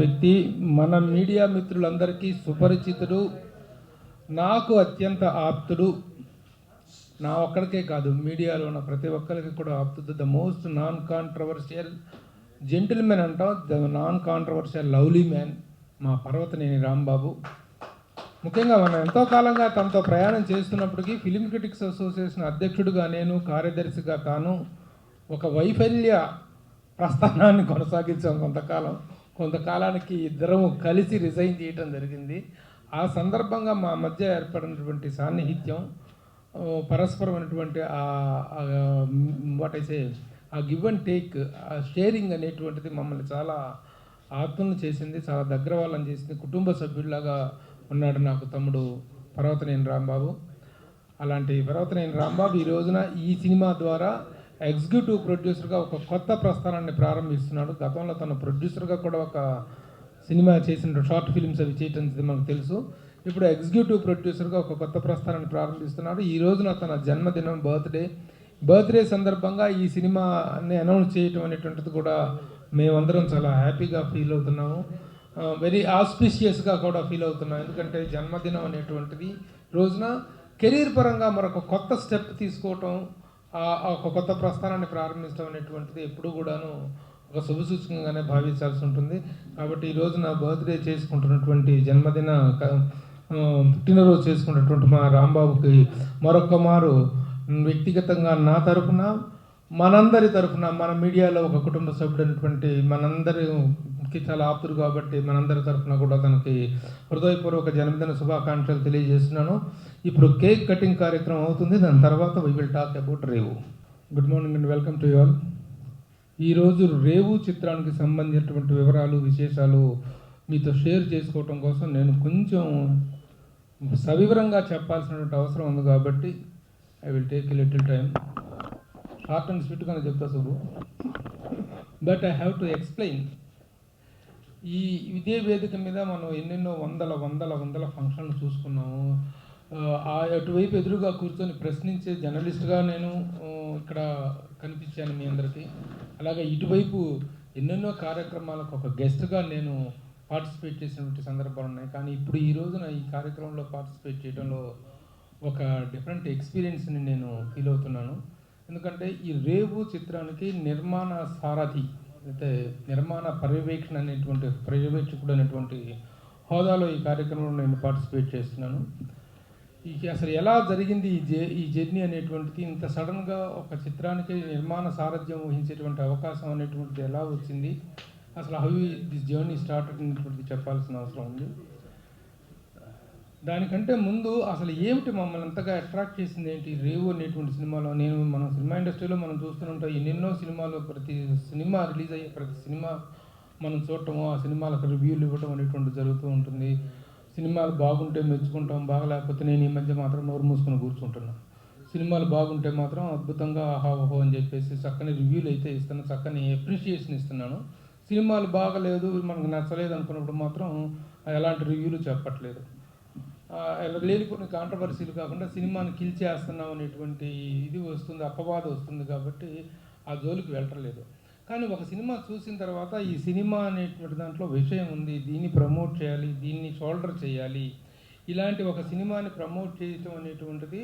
వ్యక్తి మన మీడియా మిత్రులందరికీ సుపరిచితుడు, నాకు అత్యంత ఆప్తుడు. నా ఒక్కడికే కాదు, మీడియాలో ఉన్న ప్రతి ఒక్కరికి కూడా ఆప్తుడు. The most non controversial gentlemen అంటాం, the non controversial lovely man మా పర్వతనేని రాంబాబు. ముఖ్యంగా మనం ఎంతో కాలంగా తనతో ప్రయాణం చేస్తున్నప్పటికీ ఫిలిం క్రిటిక్స్ అసోసియేషన్ అధ్యక్షుడిగా నేను, కార్యదర్శిగా తాను ఒక వైఫల్య ప్రస్థానాన్ని కొనసాగించాం. కొంతకాలానికి ఇద్దరము కలిసి రిజైన్ చేయటం జరిగింది. ఆ సందర్భంగా మా మధ్య ఏర్పడినటువంటి సాన్నిహిత్యం, పరస్పరమైనటువంటి ఆ గివ్ అండ్ టేక్, ఆ షేరింగ్ అనేటువంటిది మమ్మల్ని చాలా ఆత్మలను చేసింది, చాలా దగ్గర వాళ్ళని చేసింది. కుటుంబ సభ్యుల్లాగా ఉన్నాడు నాకు తమ్ముడు పర్వతనేని రాంబాబు. అలాంటి పర్వతనేని రాంబాబు ఈ రోజున ఈ సినిమా ద్వారా ఎగ్జిక్యూటివ్ ప్రొడ్యూసర్గా ఒక కొత్త ప్రస్థానాన్ని ప్రారంభిస్తున్నాడు. గతంలో తన ప్రొడ్యూసర్గా కూడా ఒక సినిమా చేసిన, షార్ట్ ఫిల్మ్స్ అవి చేయటం మనకు తెలుసు. ఇప్పుడు ఎగ్జిక్యూటివ్ ప్రొడ్యూసర్గా ఒక కొత్త ప్రస్థానాన్ని ప్రారంభిస్తున్నాడు. ఈ రోజున తన జన్మదినం, బర్త్డే సందర్భంగా ఈ సినిమాని అనౌన్స్ చేయటం అనేటువంటిది కూడా మేమందరం చాలా హ్యాపీగా ఫీల్ అవుతున్నాము, వెరీ ఆస్పిషియస్గా కూడా ఫీల్ అవుతున్నాం. ఎందుకంటే జన్మదినం అనేటువంటిది రోజున కెరీర్ పరంగా మరొక కొత్త స్టెప్ తీసుకోవటం, ఒక కొత్త ప్రస్థానాన్ని ప్రారంభించడం అనేటువంటిది ఎప్పుడు కూడాను ఒక శుభసూచకంగానే భావించాల్సి ఉంటుంది. కాబట్టి ఈరోజు నా బర్త్డే చేసుకుంటున్నటువంటి జన్మదిన పుట్టినరోజు చేసుకున్నటువంటి మా రాంబాబుకి మరొక మారు వ్యక్తిగతంగా నా తరఫున, మనందరి తరఫున, మన మీడియాలో ఒక కుటుంబ సభ్యుడైనటువంటి మనందరికి చాలా ఆప్తుడు కాబట్టి మనందరి తరఫున కూడా తనకి హృదయపూర్వక జన్మదిన శుభాకాంక్షలు తెలియజేస్తున్నాను. ఇప్పుడు కేక్ కటింగ్ కార్యక్రమం అవుతుంది, దాని తర్వాత we will talk about Revu. Good morning and welcome to you all. ఈరోజు రేవు చిత్రానికి సంబంధించినటువంటి వివరాలు, విశేషాలు మీతో షేర్ చేసుకోవటం కోసం నేను కొంచెం సవివరంగా చెప్పాల్సినటువంటి అవసరం ఉంది కాబట్టి I will take a little time. Short and స్వీట్గానే చెప్తా Subbu, but I have to explain. ఇదే వేదిక మీద మనం ఎన్నెన్నో వందల ఫంక్షన్లు చూసుకున్నాము. అటువైపు ఎదురుగా కూర్చొని ప్రశ్నించే జర్నలిస్ట్గా నేను ఇక్కడ కనిపించాను మీ అందరికీ. అలాగే ఇటువైపు ఎన్నెన్నో కార్యక్రమాలకు ఒక గెస్ట్గా నేను పార్టిసిపేట్ చేసినటువంటి సందర్భాలు ఉన్నాయి. కానీ ఇప్పుడు ఈ రోజున ఈ కార్యక్రమంలో పార్టిసిపేట్ చేయడంలో ఒక డిఫరెంట్ ఎక్స్పీరియన్స్ని నేను ఫీల్ అవుతున్నాను. ఎందుకంటే ఈ రేవు చిత్రానికి నిర్మాణ సారథి, అయితే నిర్మాణ పర్యవేక్షకుడు అనేటువంటి హోదాలో ఈ కార్యక్రమంలో నేను పార్టిసిపేట్ చేస్తున్నాను. అసలు ఎలా జరిగింది ఈ జర్నీ అనేటువంటిది, ఇంత సడన్గా ఒక చిత్రానికి నిర్మాణ సారథ్యం వహించేటువంటి అవకాశం అనేటువంటిది ఎలా వచ్చింది, అసలు హౌ దిస్ జర్నీ స్టార్టెడ్ అనేటువంటిది చెప్పాల్సిన అవసరం ఉంది. దానికంటే ముందు అసలు ఏమిటి మమ్మల్ని అంతగా అట్రాక్ట్ చేసింది ఏంటి రేవు అనేటువంటి సినిమాలో. మన సినిమా ఇండస్ట్రీలో మనం చూస్తుంటాం ఎన్నెన్నో సినిమాలు, ప్రతి సినిమా రిలీజ్ అయ్యే ప్రతి సినిమా మనం చూడటము, ఆ సినిమాలకు రివ్యూలు ఇవ్వటం అనేటువంటిది జరుగుతూ ఉంటుంది. సినిమాలు బాగుంటే మెచ్చుకుంటాం, బాగలేకపోతే నేను ఈ మధ్య మాత్రం నోరు మూసుకొని కూర్చుంటున్నాను. సినిమాలు బాగుంటే మాత్రం అద్భుతంగా ఆహా ఓహో అని చెప్పేసి చక్కని రివ్యూలు అయితే ఇస్తాను, చక్కని అప్రిషియేషన్ ఇస్తున్నాను. సినిమాలు బాగలేదు, మనకు నచ్చలేదు అనుకున్నప్పుడు మాత్రం ఎలాంటి రివ్యూలు చెప్పట్లేదు. లేని కొన్ని కాంట్రవర్సీలు కాకుండా సినిమాని కిల్ చేస్తున్నాం అనేటువంటి ఇది వస్తుంది, అపవాదం వస్తుంది కాబట్టి ఆ జోలికి వెళ్ళట్లేదు. కానీ ఒక సినిమా చూసిన తర్వాత ఈ సినిమా అనేటువంటి దాంట్లో విషయం ఉంది, దీన్ని ప్రమోట్ చేయాలి, దీన్ని షోల్డర్ చేయాలి, ఇలాంటి ఒక సినిమాని ప్రమోట్ చేయటం అనేటువంటిది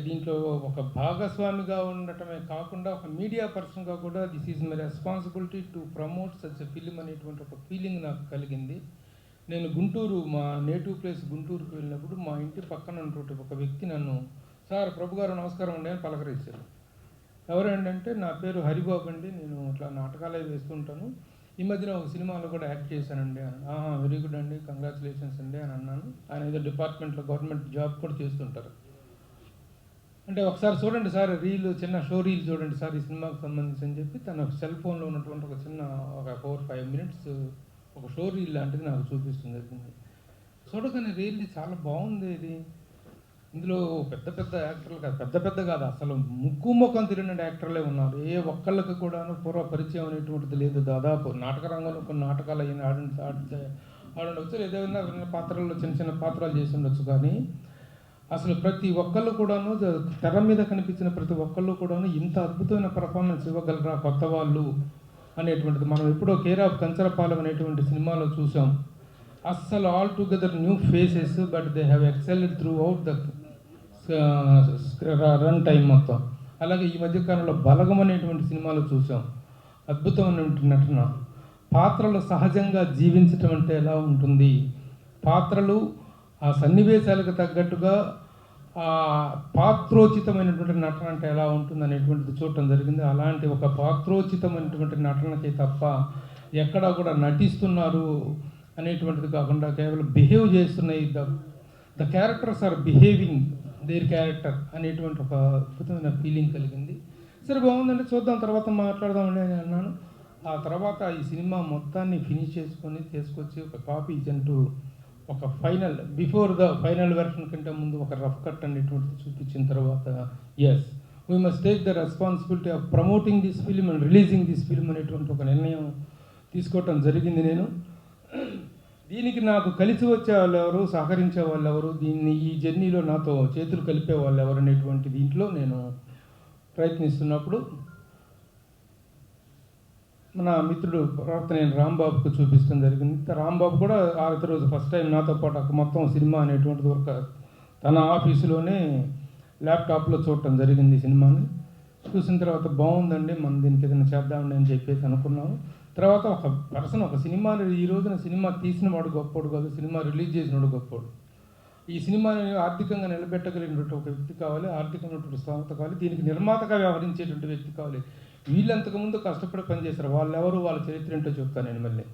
దీంట్లో ఒక భాగస్వామిగా ఉండటమే కాకుండా ఒక మీడియా పర్సన్గా కూడా this is my responsibility to promote such a film అనేటువంటి ఒక ఫీలింగ్ నాకు కలిగింది. నేను గుంటూరు, మా నేటివ్ ప్లేస్ గుంటూరుకు వెళ్ళినప్పుడు మా ఇంటి పక్కన ఉన్నటువంటి ఒక వ్యక్తి నన్ను, సార్ ప్రభు గారు నమస్కారం అండి అని పలకరించారు. ఎవరంటే నా పేరు హరిబాబు అండి, నేను ఇట్లా నాటకాలే వేస్తుంటాను, ఈ మధ్యన ఒక సినిమాలో కూడా యాక్ట్ చేశానండి అని. వెరీ గుడ్ అండి, కంగ్రాచులేషన్స్ అండి అని అన్నాను. ఆయన ఏదో డిపార్ట్మెంట్లో గవర్నమెంట్ జాబ్ కూడా చేస్తుంటారు. అంటే ఒకసారి చూడండి సార్ చిన్న షో రీల్ చూడండి సార్ ఈ సినిమాకి సంబంధించి అని చెప్పి తన సెల్ ఫోన్లో ఉన్నటువంటి ఒక 4-5 మినిట్స్ ఒక షో రీల్ లాంటిది నాకు చూపిస్తుంది. చూడగానే రీల్ చాలా బాగుంది, ఇది ఇందులో పెద్ద యాక్టర్లు కాదు, పెద్ద కాదు, అసలు ముక్కు ముఖం తిరిగిన యాక్టర్లే ఉన్నారు. ఏ ఒక్కళ్ళకి కూడాను పూర్వ పరిచయం అనేటువంటిది లేదు. దాదాపు నాటక రంగంలో కొన్ని నాటకాలు అయిన ఆడవచ్చు, ఏదైనా పాత్రల్లో చిన్న పాత్రలు చేసి ఉండొచ్చు. కానీ అసలు ప్రతి ఒక్కళ్ళు కూడాను, తెర మీద కనిపించిన ప్రతి ఒక్కళ్ళు కూడాను ఇంత అద్భుతమైన పర్ఫార్మెన్స్ ఇవ్వగలరా కొత్త వాళ్ళు అనేటువంటిది మనం ఎప్పుడో కేర్ ఆఫ్ కంచరపాలెం అనేటువంటి సినిమాలో చూసాం. అస్సలు all together new faces, but they have excelled through out the run time మొత్తం. అలాగే ఈ మధ్యకాలంలో బలగం అనేటువంటి సినిమాలో చూసాం. అద్భుతమైనటువంటి నటన. పాత్రలు సహజంగా జీవించటం అంటే ఎలా ఉంటుంది, పాత్రలు ఆ సన్నివేశాలకు తగ్గట్టుగా ఆ పాత్రోచితమైనటువంటి నటన అంటే ఎలా ఉంటుంది అనేటువంటిది చూడటం జరిగింది. అలాంటి ఒక పాత్రోచితమైనటువంటి నటనకి తప్ప ఎక్కడా కూడా నటిస్తున్నారు అనేటువంటిది కాకుండా కేవలం బిహేవ్ చేస్తున్నాయి. The characters are behaving their character అనేటువంటి ఒక అద్భుతమైన ఫీలింగ్ కలిగింది. సరే బాగుందండి, చూద్దాం, తర్వాత మాట్లాడదామండి అని అన్నాను. ఆ తర్వాత ఈ సినిమా మొత్తాన్ని ఫినిష్ చేసుకొని తీసుకొచ్చి ఒక కాపీ అంటూ ఒక final, before the final version కంటే ముందు ఒక రఫ్ కట్ అనేటువంటిది చూపించిన తర్వాత yes we must take the responsibility of promoting this film and releasing this film అనేటువంటి ఒక నిర్ణయం తీసుకోవటం జరిగింది. నేను దీనికి నాకు కలిసి వచ్చే వాళ్ళు ఎవరు, సహకరించే వాళ్ళు ఎవరు, ఈ జర్నీలో నాతో చేతులు కలిపే వాళ్ళు ఎవరు అనేటువంటి దీంట్లో నేను ప్రయత్నిస్తున్నప్పుడు మన మిత్రుడు ప్రవర్తన రాంబాబుకు చూపించడం జరిగింది. రాంబాబు కూడా ఆఖరి రోజు ఫస్ట్ టైం నాతో పాటు మొత్తం సినిమా అనేటువంటిది ఒక తన ఆఫీసులోనే ల్యాప్టాప్లో చూడటం జరిగింది. సినిమాని చూసిన తర్వాత బాగుందండి, మనం దీనికి ఏదైనా చేద్దామండి అని చెప్పేసి అనుకున్నాము. తర్వాత ఒక పర్సన్, ఒక సినిమాని ఈ రోజున సినిమా తీసిన వాడు గొప్పోడు కాదు, సినిమా రిలీజ్ చేసినవాడు గొప్పోడు. ఈ సినిమాని ఆర్థికంగా నిలబెట్టగలిగినటువంటి ఒక వ్యక్తి కావాలి, ఆర్థికమైనటువంటి స్థోమత కావాలి, దీనికి నిర్మాతగా వ్యవహరించేటువంటి వ్యక్తి కావాలి. వీళ్ళంతకుముందు కష్టపడి పనిచేశారు, వాళ్ళు ఎవరు, వాళ్ళ చరిత్ర ఏంటో చెప్తాను నేను మళ్ళీ.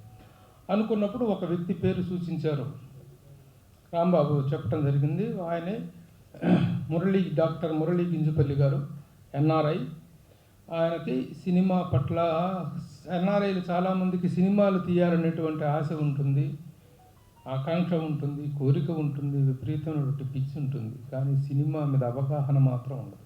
అనుకున్నప్పుడు ఒక వ్యక్తి పేరు సూచించారు, రాంబాబు చెప్పడం జరిగింది. ఆయనే డాక్టర్ మురళీ గింజుపల్లి గారు, ఎన్ఆర్ఐ. ఆయనకి సినిమా పట్ల, ఎన్ఆర్ఐలు చాలామందికి సినిమాలు తీయాలనేటువంటి ఆశ ఉంటుంది, ఆకాంక్ష ఉంటుంది, కోరిక ఉంటుంది, విపరీతమైనటువంటి పిచ్చి ఉంటుంది, కానీ సినిమా మీద అవగాహన మాత్రం ఉండదు.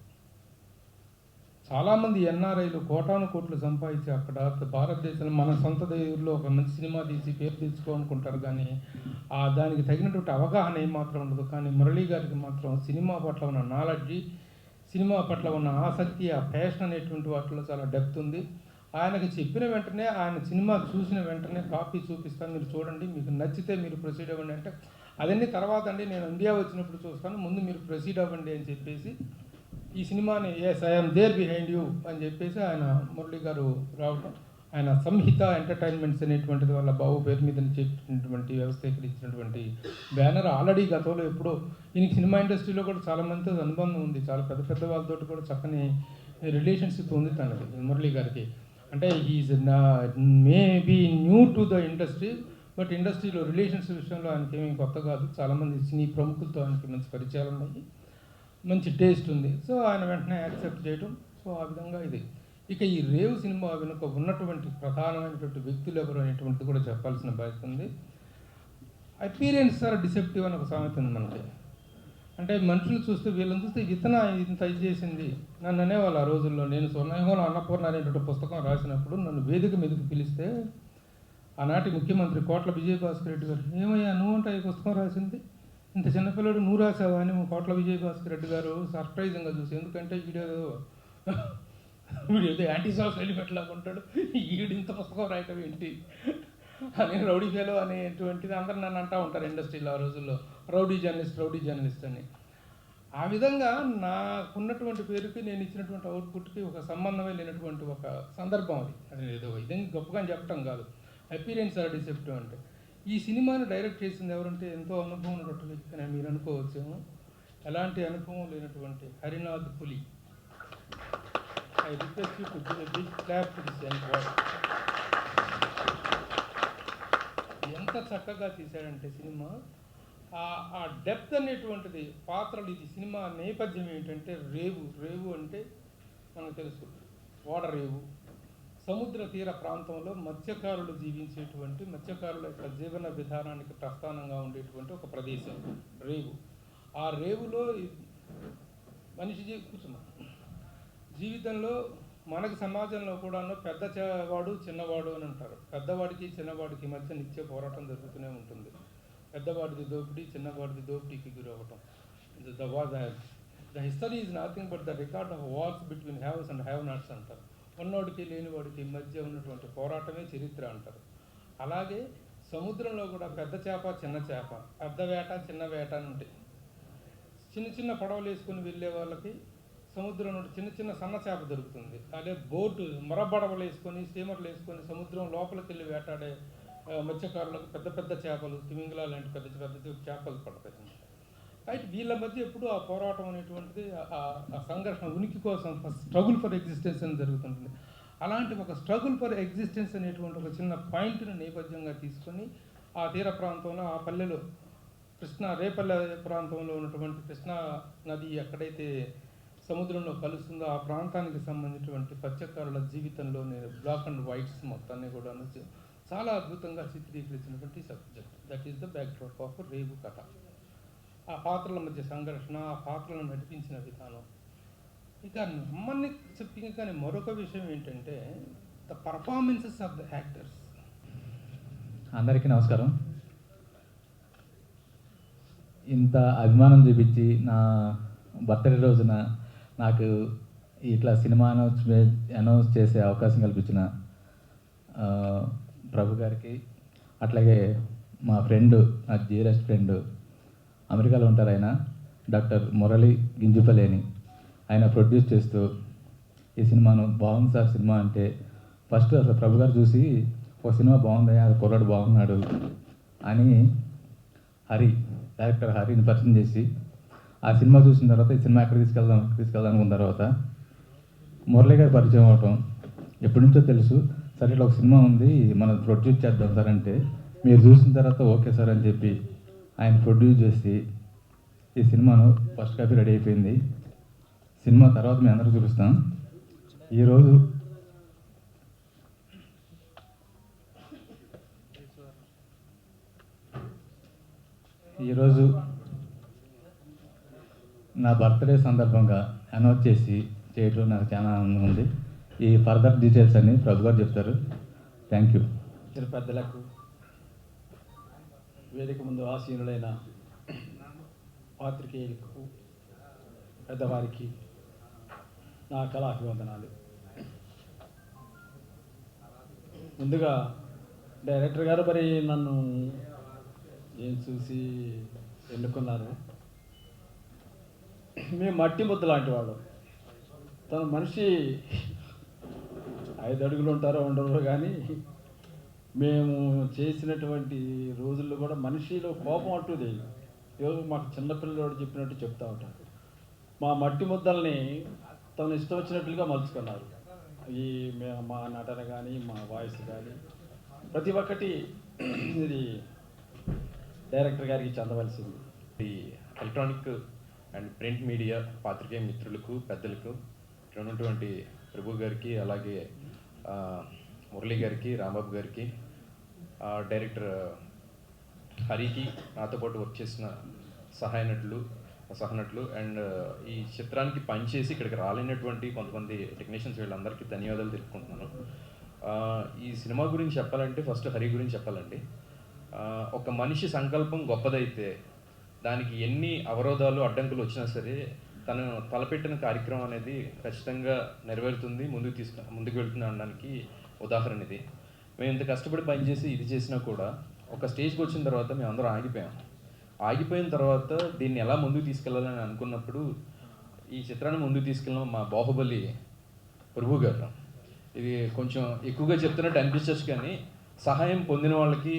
చాలామంది ఎన్ఆర్ఐలు కోటాను కోట్లు సంపాదించి అక్కడ భారతదేశంలో మన సొంత దేవుల్లో ఒక మంచి సినిమా తీసి పేరు తెచ్చుకోవాలనుకుంటారు, కానీ దానికి తగినటువంటి అవగాహన ఏమాత్రం ఉండదు. కానీ మురళీ గారికి మాత్రం సినిమా పట్ల ఉన్న నాలెడ్జి, సినిమా పట్ల ఉన్న ఆసక్తి, ఆ ప్యాషన్ అనేటువంటి వాటిలో చాలా డెప్త్ ఉంది. ఆయనకి చెప్పిన వెంటనే, ఆయన సినిమా చూసిన వెంటనే కాపీ చూపిస్తాను, మీరు చూడండి, మీకు నచ్చితే మీరు ప్రొసీడ్ అవ్వండి అంటే, అదన్నీ తర్వాత అండి, నేను ఇండియా వచ్చినప్పుడు చూస్తాను, ముందు మీరు ప్రొసీడ్ అవ్వండి అని చెప్పేసి ఈ సినిమాని yes I'm there behind you అని చెప్పేసి ఆయన మురళి గారు రావటం. ఆయన సంహిత ఎంటర్టైన్మెంట్స్ అనేటువంటిది వాళ్ళ బాబు పేరు మీద చేసినటువంటి వ్యవస్థీకరించినటువంటి బ్యానర్ ఆల్రెడీ గతంలో ఎప్పుడో, ఈయనకి సినిమా ఇండస్ట్రీలో కూడా చాలామందితో అనుబంధం ఉంది, చాలా పెద్ద పెద్ద వాళ్ళతో కూడా చక్కని రిలేషన్షిప్ ఉంది తనది, మురళి గారికి. అంటే is may be new to the industry, but ఇండస్ట్రీలో రిలేషన్షిప్ విషయంలో ఆయనకి ఏమీ కొత్త కాదు. చాలామంది సినీ ప్రముఖులతో ఆయనకి మంచి పరిచయాలు ఉన్నాయి, మంచి టేస్ట్ ఉంది. సో ఆయన వెంటనే యాక్సెప్ట్ చేయడం. సో ఆ విధంగా ఇది. ఇక ఈ రేవు సినిమా వెనుక ఉన్నటువంటి ప్రధానమైనటువంటి వ్యక్తులు ఎవరు అనేటువంటిది కూడా చెప్పాల్సిన బాధ్యత ఉంది. అపీరెన్స్ ఆర్ డిసెప్టివ్ అని ఒక సామెత ఉంది మనకి. అంటే మనుషులు చూస్తే, వీళ్ళని చూస్తే ఇంత ఇది చేసింది. నన్ను అనేవాళ్ళు ఆ రోజుల్లో, నేను స్వర్ణయుగంలో అన్నపూర్ణ అనేటువంటి పుస్తకం రాసినప్పుడు నన్ను వేదిక మీదకి పిలిస్తే ఆనాటి ముఖ్యమంత్రి కోట్ల విజయభాస్కర్ రెడ్డి గారు, ఏమయ్యా నువ్వంటే ఈ పుస్తకం రాసింది, ఇంత చిన్నపిల్లడు నువ్వు రాసావా అని కోట్ల విజయభాస్కర్ రెడ్డి గారు సర్ప్రైజింగ్గా చూసి, ఎందుకంటే వీడేదో యాంటీ సోషల్ ఎలిమెంట్ లాగా ఉంటాడు, ఈడు ఇంత పుస్తకం రాయటం ఏంటి అని, రౌడీ ఫెలో అనేటువంటిది అందరూ నన్ను అంటూ ఉంటారు ఇండస్ట్రీలో ఆ రోజుల్లో, రౌడీ జర్నలిస్ట్ అని. ఆ విధంగా నాకున్నటువంటి పేరుకి, నేను ఇచ్చినటువంటి అవుట్పుట్కి ఒక సంబంధమే లేనటువంటి ఒక సందర్భం అది ఏదో ఇదని గొప్పగా చెప్పడం కాదు. అపీరెన్స్ ఆర్ డిసెప్టివ్ అంటే. ఈ సినిమాను డైరెక్ట్ చేసింది ఎవరంటే, ఎంతో అనుభవం ఉన్నటువంటి వ్యక్తి అని మీరు అనుకోవచ్చేమో. ఎలాంటి అనుభవం లేనటువంటి Harinath Puli. I request you to give a big clap to this empire. ఎంత చక్కగా తీశాడంటే సినిమా, ఆ డెప్త్ అనేటువంటిది, పాత్రలు, ఇది సినిమా నేపథ్యం ఏంటంటే రేవు అంటే మనకు తెలుసు, ఓడరేవు, సముద్ర తీర ప్రాంతంలో మత్స్యకారులు జీవించేటువంటి, మత్స్యకారుల యొక్క జీవన విధానానికి ప్రస్థానంగా ఉండేటువంటి ఒక ప్రదేశం రేవు. ఆ రేవులో మనిషి జీవితంలో, మనకి సమాజంలో కూడా పెద్దవాడు చిన్నవాడు అని అంటారు. పెద్దవాడికి చిన్నవాడికి మధ్య నిత్య పోరాటం జరుగుతూనే ఉంటుంది. పెద్దవాడిది దోపిడీ, చిన్నవాడిది దోపిడీకి గురవ్వటం. The history is nothing but the record of wars between haves and have nots అంటారు. ఉన్నోడికి లేనివాడికి మధ్య ఉన్నటువంటి పోరాటమే చరిత్ర అంటారు. అలాగే సముద్రంలో కూడా పెద్ద చేప చిన్న చేప, పెద్ద వేట చిన్న వేట అని ఉంటాయి. చిన్న చిన్న పడవలు వేసుకొని వెళ్ళే వాళ్ళకి సముద్రం నుండి చిన్న చిన్న సన్న చేప దొరుకుతుంది. అదే బోటు మరబడవలు వేసుకొని స్టీమర్లు వేసుకొని సముద్రం లోపలికి వెళ్ళి వేటాడే మత్స్యకారులకు పెద్ద పెద్ద చేపలు, తిమింగలా లాంటి పెద్ద పెద్ద చేపలు పడతాయి. అయితే వీళ్ళ మధ్య ఎప్పుడూ ఆ పోరాటం అనేటువంటిది, ఆ సంఘర్షణ, ఉనికి కోసం స్ట్రగుల్ ఫర్ ఎగ్జిస్టెన్స్ అని జరుగుతుంటుంది. అలాంటి ఒక స్ట్రగుల్ ఫర్ ఎగ్జిస్టెన్స్ అనేటువంటి ఒక చిన్న పాయింట్ని నేపథ్యంగా తీసుకొని ఆ తీర ప్రాంతంలో, ఆ పల్లెలో రేపల్లె ప్రాంతంలో ఉన్నటువంటి కృష్ణా నది ఎక్కడైతే సముద్రంలో కలుస్తుందో ఆ ప్రాంతానికి సంబంధించినటువంటి మత్స్యకారుల జీవితంలో నేను బ్లాక్ అండ్ వైట్స్ మొత్తాన్ని కూడా చాలా అద్భుతంగా చిత్రీకరించినటువంటి subject. That is the backdrop of రేవు కథ. ఆ పాత్రల మధ్య సంఘర్షణ, ఆ పాత్రలను నడిపించిన విధానం. ఇక నమ్మని చెప్పి కానీ మరొక విషయం ఏంటంటే the performances of the actors. అందరికీ నమస్కారం. ఇంత అభిమానం చూపించి నా బర్త్డే రోజున నాకు ఇట్లా సినిమా అనౌన్స్ చేసే అవకాశం కల్పించిన ప్రభు గారికి, అట్లాగే మా ఫ్రెండ్, నా జీరెస్ట్ ఫ్రెండ్, అమెరికాలో ఉంటారు ఆయన, డాక్టర్ మురళి గింజుపలేని, ఆయన ప్రొడ్యూస్ చేస్తూ ఈ సినిమాను బాగుంది సార్ సినిమా అంటే, ఫస్ట్ అసలు ప్రభు గారు చూసి ఒక సినిమా బాగుంది, అది కుర్రాడు బాగున్నాడు అని డైరెక్టర్ హరిని పరిచయం చేసి ఆ సినిమా చూసిన తర్వాత ఈ సినిమా ఎక్కడ తీసుకెళ్దాం అనుకున్న తర్వాత మురళి గారు పరిచయం అవటం. ఎప్పటి నుంచో తెలుసు, సరే ఇట్లా ఒక సినిమా ఉంది మనం ప్రొడ్యూస్ చేద్దాం సార్ అంటే, మీరు చూసిన తర్వాత ఓకే సార్ అని చెప్పి ఆయన ప్రొడ్యూస్ చేసి ఈ సినిమాను ఫస్ట్ కాపీ రెడీ అయిపోయింది. సినిమా తర్వాత మేము అందరూ చూపిస్తాం. ఈరోజు నా బర్త్డే సందర్భంగా అనౌన్స్ చేయడం నాకు చాలా ఆనందంగా ఉంది. ఈ ఫర్దర్ డీటెయిల్స్ అన్ని ప్రభు గారు చెప్తారు. Thank you. పెద్దలకు, వేదిక ముందు ఆసీనులైన పాత్రికేయులకు, పెద్దవారికి నా కళాభివందనాలు. ముందుగా డైరెక్టర్ గారు మరి నన్ను ఏం చూసి ఎన్నుకున్నారు. మేము మట్టి ముద్ద లాంటి వాళ్ళం. తన మనిషి 5 అడుగులు ఉంటారో ఉండరో కానీ మేము చేసినటువంటి రోజుల్లో కూడా మనిషిలో కోపం అంటూ తెలియదు. ఎవరు మాకు చిన్నపిల్లలు చెప్పినట్టు చెప్తూ ఉంటారు. మా మట్టి ముద్దల్ని తను ఇష్టం వచ్చినట్లుగా మలుచుకున్నారు. మా నటన కానీ, మా వాయిస్ కానీ ప్రతి ఒక్కటి ఇది డైరెక్టర్ గారికి చెందవలసింది. ఈ ఎలక్ట్రానిక్ అండ్ ప్రింట్ మీడియా పాత్రికేయ మిత్రులకు, పెద్దలకు, ఇక్కడ ఉన్నటువంటి ప్రభు గారికి, అలాగే మురళి గారికి, రాంబాబు గారికి, డైరెక్టర్ హరికి, నాతో పాటు వర్క్ చేసిన సహనటులు అండ్ ఈ చిత్రానికి పనిచేసి ఇక్కడికి రాలేనటువంటి కొంతమంది టెక్నీషియన్స్, వీళ్ళందరికీ ధన్యవాదాలు తెలుపుకుంటున్నాను. ఈ సినిమా గురించి చెప్పాలంటే ఫస్ట్ హరి గురించి చెప్పాలండి. ఒక మనిషి సంకల్పం గొప్పదైతే దానికి ఎన్ని అవరోధాలు, అడ్డంకులు వచ్చినా సరే తను తలపెట్టిన కార్యక్రమం అనేది ఖచ్చితంగా నెరవేరుతుంది, ముందుకు వెళ్తుంది అనడానికి ఉదాహరణ ఇది. మేము ఇంత కష్టపడి పనిచేసి ఇది చేసినా కూడా ఒక స్టేజ్కి వచ్చిన తర్వాత మేము అందరం ఆగిపోయిన తర్వాత దీన్ని ఎలా ముందుకు తీసుకెళ్ళాలని అనుకున్నప్పుడు ఈ చిత్రాన్ని ముందుకు తీసుకెళ్ళిన మా బాహుబలి ప్రభు గారు. ఇది కొంచెం ఎక్కువగా చెప్తున్నట్టు అనిపించచ్చు, కానీ సహాయం పొందిన వాళ్ళకి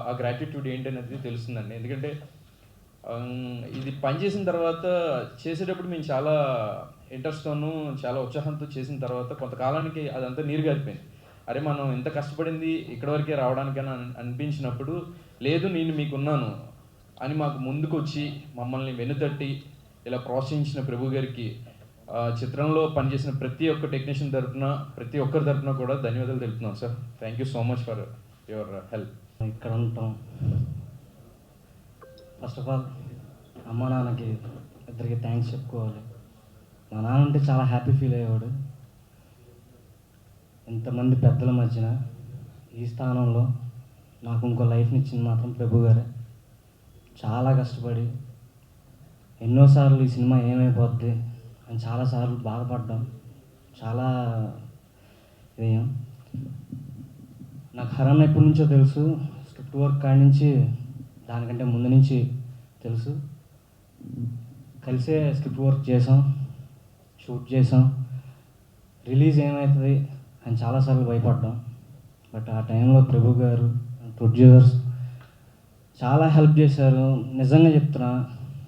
ఆ గ్రాటిట్యూడ్ ఏంటనేది తెలుస్తుందండి. ఎందుకంటే ఇది పనిచేసిన తర్వాత చేసేటప్పుడు మేము చాలా ఇంట్రెస్ట్తోనూ చాలా ఉత్సాహంతో చేసిన తర్వాత కొంతకాలానికి అదంతా నీరు గారిపోయింది. అరే మనం ఎంత కష్టపడింది ఇక్కడి వరకే రావడానికైనా అనిపించినప్పుడు, లేదు నేను మీకున్నాను అని మాకు ముందుకు వచ్చి మమ్మల్ని వెనుతట్టి ఇలా ప్రోత్సహించిన ప్రభు గారికి, చిత్రంలో పనిచేసిన ప్రతి ఒక్క టెక్నీషియన్ తరఫున, ప్రతి ఒక్కరి తరఫున కూడా ధన్యవాదాలు తెలుపుతున్నాం sir. Thank you so much for your help. ఇక్కడ ఉంటాం. ఫస్ట్ ఆఫ్ ఆల్ అమ్మ నాన్నకి ఇద్దరికి థ్యాంక్స్ చెప్పుకోవాలి. మా నాన్న అంటే చాలా హ్యాపీ ఫీల్ అయ్యేవాడు. ఇంతమంది పెద్దల మధ్యన ఈ స్థానంలో నాకు ఇంకో లైఫ్ని ఇచ్చింది మాత్రం ప్రభు గారే. చాలా కష్టపడి ఎన్నోసార్లు ఈ సినిమా ఏమైపోద్ది అని చాలాసార్లు బాధపడ్డాం. చాలా వేయం. నాకు హరన్ ఎప్పటి నుంచో తెలుసు, స్క్రిప్ట్ వర్క్ కాడి నుంచి దానికంటే ముందు నుంచి తెలుసు. కలిసే స్క్రిప్ట్ వర్క్ చేసాం, షూట్ చేసాం. రిలీజ్ ఏమవుతుంది అని చాలాసార్లు భయపడ్డాం. బట్ ఆ టైంలో ప్రభు గారు, ప్రొడ్యూసర్స్ చాలా హెల్ప్ చేశారు. నిజంగా చెప్తున్నా,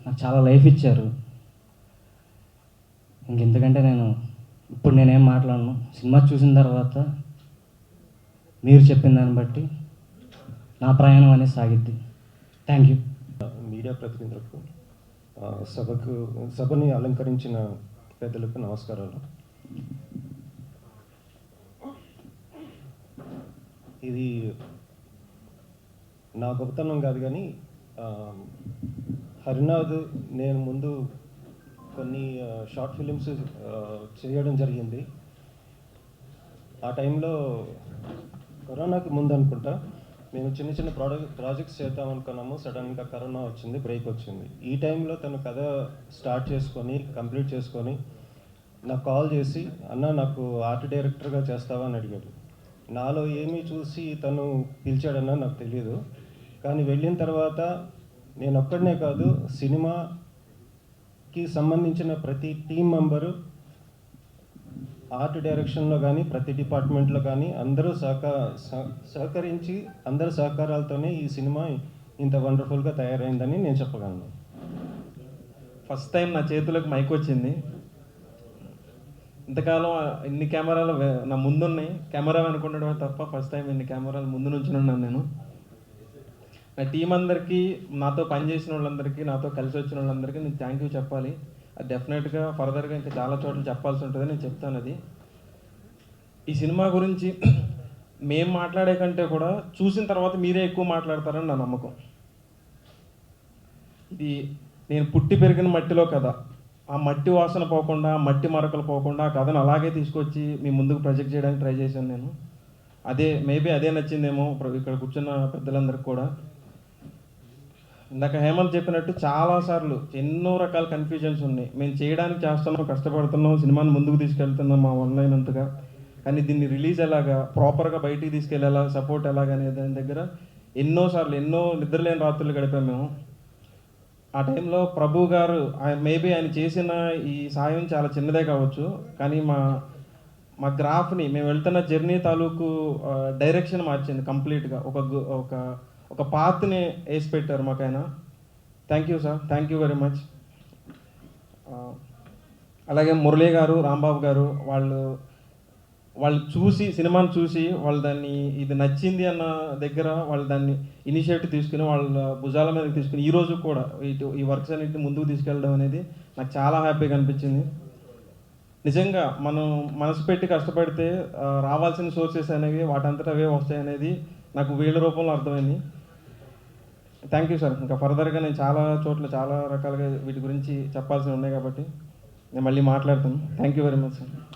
నాకు చాలా లైఫ్ ఇచ్చారు. ఇంకెందుకంటే ఇప్పుడు నేనేం మాట్లాడను. సినిమా చూసిన తర్వాత మీరు చెప్పిన దాన్ని బట్టి నా ప్రయాణం అనేది సాగిద్ది. Thank you. మీడియా ప్రతినిధులకు, సభని అలంకరించిన పెద్దలకు నమస్కారాలు. ఇది నా గొప్పతనం కాదు, కానీ హరినాథ్ నేను ముందు కొన్ని షార్ట్ ఫిలిమ్స్ చేయడం జరిగింది. ఆ టైంలో కరోనాకి ముందు అనుకుంటా మేము చిన్న చిన్న ప్రాజెక్ట్స్ చేద్దాం అనుకున్నాము. సడన్గా కరోనా వచ్చింది, బ్రేక్ వచ్చింది. ఈ టైంలో తను కథ స్టార్ట్ చేసుకొని కంప్లీట్ చేసుకొని నాకు కాల్ చేసి, అన్న నాకు ఆర్ట్ డైరెక్టర్గా చేస్తావా అని అడిగాడు. నాలో ఏమీ చూసి తను పిలిచాడన్నా నాకు తెలియదు. కానీ వెళ్ళిన తర్వాత నేను ఒక్కడనే కాదు, సినిమాకి సంబంధించిన ప్రతి టీం మెంబరు, ఆర్ట్ డైరెక్షన్లో కానీ ప్రతి డిపార్ట్మెంట్లో కానీ అందరూ సహకరించి అందరి సహకారాలతోనే ఈ సినిమా ఇంత వండర్ఫుల్గా తయారైందని నేను చెప్పగలను. ఫస్ట్ టైం నా చేతులకు మైక్ వచ్చింది. ఇంతకాలం ఇన్ని కెమెరాలు నా ముందున్నాయి, కెమెరా అనుకుండడమే తప్ప ఫస్ట్ టైం ఇన్ని కెమెరాలు ముందు నుంచి ఉన్నాను నేను. నా టీం అందరికీ, నాతో పనిచేసిన వాళ్ళందరికీ, నాతో కలిసి వచ్చిన వాళ్ళందరికీ నేను థ్యాంక్ యూ చెప్పాలి. అది డెఫినెట్గా ఫర్దర్గా ఇంకా చాలా చోట్ల చెప్పాల్సి ఉంటుంది, నేను చెప్తాను. అది ఈ సినిమా గురించి మేము మాట్లాడే కంటే కూడా చూసిన తర్వాత మీరే ఎక్కువ మాట్లాడతారని నా నమ్మకం. ఇది నేను పుట్టి పెరిగిన మట్టిలో కథ. ఆ మట్టి వాసన పోకుండా, మట్టి మరకలు పోకుండా ఆ కథను అలాగే తీసుకొచ్చి మీ ముందుకు ప్రొజెక్ట్ చేయడానికి ట్రై చేశాను నేను. మేబీ అదే నచ్చిందేమో ఇక్కడ కూర్చున్న పెద్దలందరికీ కూడా. ఇందాక హేమంత్ చెప్పినట్టు చాలాసార్లు ఎన్నో రకాల కన్ఫ్యూజన్స్ ఉన్నాయి. మేము చేయడానికి చేస్తున్నాం, కష్టపడుతున్నాం, సినిమాని ముందుకు తీసుకెళ్తున్నాం మా వల్ల అయినంతగా. కానీ దీన్ని రిలీజ్ ఎలాగా, ప్రాపర్గా బయటికి తీసుకెళ్ళేలా, సపోర్ట్ ఎలాగనే దాని దగ్గర ఎన్నోసార్లు ఎన్నో నిద్రలేని రాత్రులు గడిపాము మేము. ఆ టైంలో ప్రభు గారు మేబీ ఆయన చేసిన ఈ సాయం చాలా చిన్నదే కావచ్చు, కానీ మా గ్రాఫ్ని, మేము వెళ్తున్న జర్నీ తాలూకు డైరెక్షన్ మార్చింది కంప్లీట్గా. ఒక పాత్ని వేసి పెట్టారు మాకు ఆయన. Thank you sir, thank you very much. అలాగే మురళీ గారు, రాంబాబు గారు, వాళ్ళు చూసి, సినిమాని చూసి వాళ్ళు దాన్ని ఇది నచ్చింది అన్న దగ్గర వాళ్ళు దాన్ని ఇనిషియేటివ్ తీసుకుని వాళ్ళ భుజాల మీదకి తీసుకుని ఈరోజు కూడా ఈ వర్క్స్ అన్నింటిని ముందుకు తీసుకెళ్ళడం అనేది నాకు చాలా హ్యాపీగా అనిపించింది. నిజంగా మనం మనసు పెట్టి కష్టపడితే రావాల్సిన సోర్సెస్ అనేవి వాటంతటా అవే వస్తాయనేది నాకు వీళ్ళ రూపంలో అర్థమైంది. Thank you sir. ఇంకా ఫర్దర్గా నేను చాలా చోట్ల చాలా రకాలుగా వీటి గురించి చెప్పాల్సి ఉన్నాయి కాబట్టి నేను మళ్ళీ మాట్లాడతాను. Thank you very much sir.